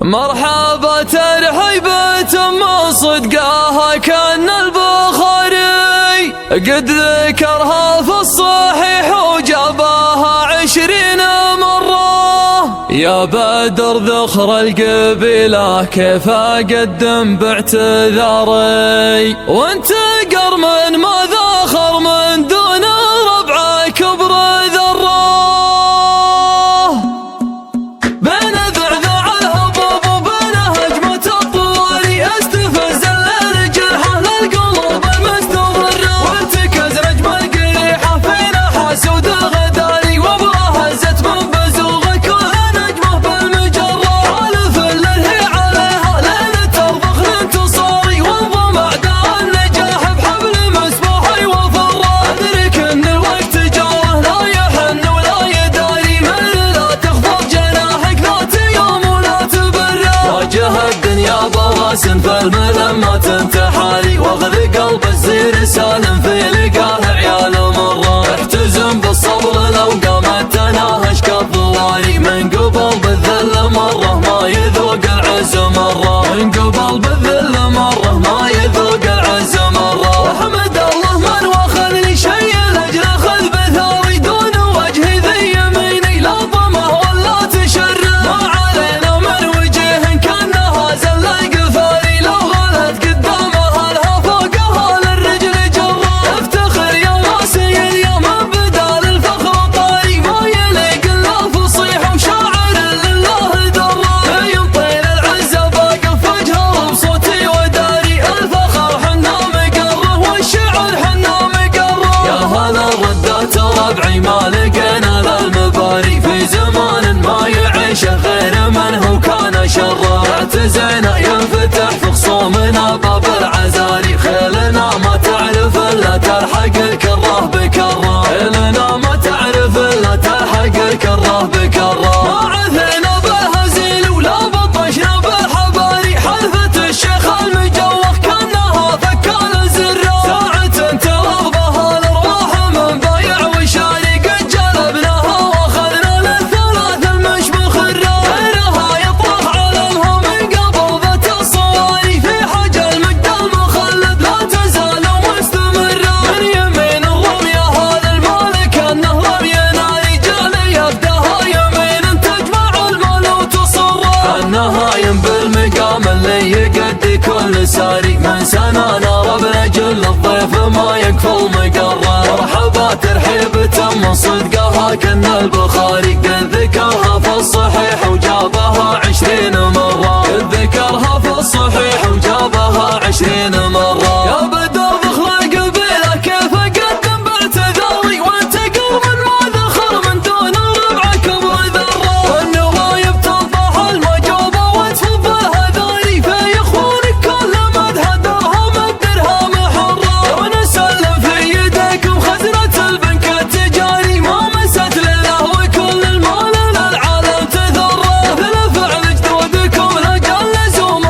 مرحبا ترحيبة من صدقها كان البخاري قد ذكرها في الصحيح وجابها 20 مرة. يا بدر ذخر القبيلة كيف أقدم باعتذاري وانت قرمن ما ذخر من دون ربع كبر ذرة. بين ذعذع الهبوب وبين هجمة الطوالي استفز الليل جرحه للقلوب المستضرة وانتكز نجم القريحة في نحاس ودغداري وابغى هزت من بزوغ كل نجمه بالمجرة. حالف للهي عليها لين ترضخ لانتصاري وانضم اعداء النجاح بحبل مسبوحي وفرة. ادرك ان الوقت جاره لا يحن ولا يداري من لا تخفض جناحك ذات يوم ولا تبرى. واجه الدنيا براس في الملمات انتحاري واخذ قلب الزير سالم في لقاه عيال مرة. احتزم بالصبر لو قامت تناهش كالضواري من قبل بالذل مرة ما يذوق العز مرة. من قبل بالذل مرة ما يذوق العز مرة. واحمد الله من واخذني شيء لاجل اخذ بثاري دون وجهي ذي يميني لا ضمه ولا تشرى. ما علينا من وجه كانها زل قفاري لو غلت قدامها لها فوقها للرجل جرة. افتخر يا ناسي اليوم بدال الفخر طاري ما يليق الا فصيح وشاعر لله درة. ينطيل العزة باقف وجهه بصوتي وداري الفخر حنا مقره والشعر حنا مقره. يا هلا ردات ربعي ما لقينا للمباري في زمان ما يعيش غير من هو كان شره. اعتزينا ينفتح في خصومنا باب العزاري خيلنا ما تعرف الا تلحق الكره بكره. خيلنا ما تعرف الا تلحق الكره بكره. ما عثينا بالهزيل ولا بطشنا بالحباري حلفة الشيخ المجوخ كانها ثكال الزرة. ساعة ترضها الارواح من بايع وشاري قد جلبناها واخذنا للثلاث المشمخ الرا. غيرها يطرح علمها من قبل ذات الصواري في حج المجد المخلد لا تزال مستمرة. من يمين الرمية هذا المالك النهر يناري جالي يدها يمين تجمع المال وتصره. النهايم بالمقام اللي يقدي كل ساري من سنة نار بنجل الضيف ما يكفل مقره. مرحبا ترحيبة من صدقها كن البخاري قد ذكرها في الصحيح وجابها 20 مرة. قد ذكرها في الصحيح وجابها 20 مرة. يا بدر ذخر القبيلة كيف اقدم باعتذاري وانت قوم ما ذخر من دون ربع كبر ذرة. والنوايب تنطح المجوبة وتفض الهذاري في اخوانك كل مدها درهم الدرهم حرة. ونسلم في يديكم خزنة البنك التجاري ما مست لله وكل المال للعالم تذرة. مثل فعل جدودكم لقل لزوم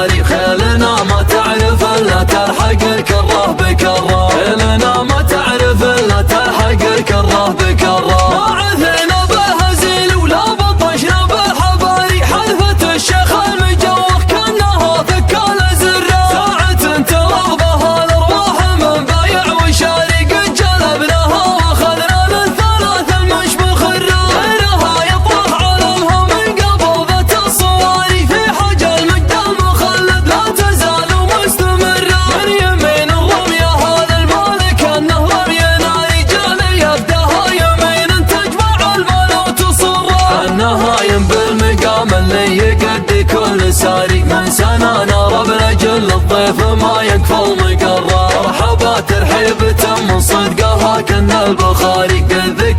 ساري خيلنا ما تعرف الا تلحق الكره بكره خيلنا ما تعرف الا تلحق الكره بكره ما عثنا بالهزيل ولا بطشنا بالحباري حلفة الشيخ المجوخ كانها ثكال زرار ساعة ترابها الارواح من بايع وشاري قد جلبناها واخذنا من ثلاث المش بالخرار غيرها يطرح علمها من قبضة الصواري في حج المجد المخلد لا تزال مستمرة من يمين الرمية هذا المالك النهر رمينا رجال يبداها يمين تجمع المال وتصره النهايم بالمقام اللي يقدي كل ساري من سنانا ربنا جل الضيف ما يكفى المقرر مرحبا ترحيبة من صدقها كن البخاري قد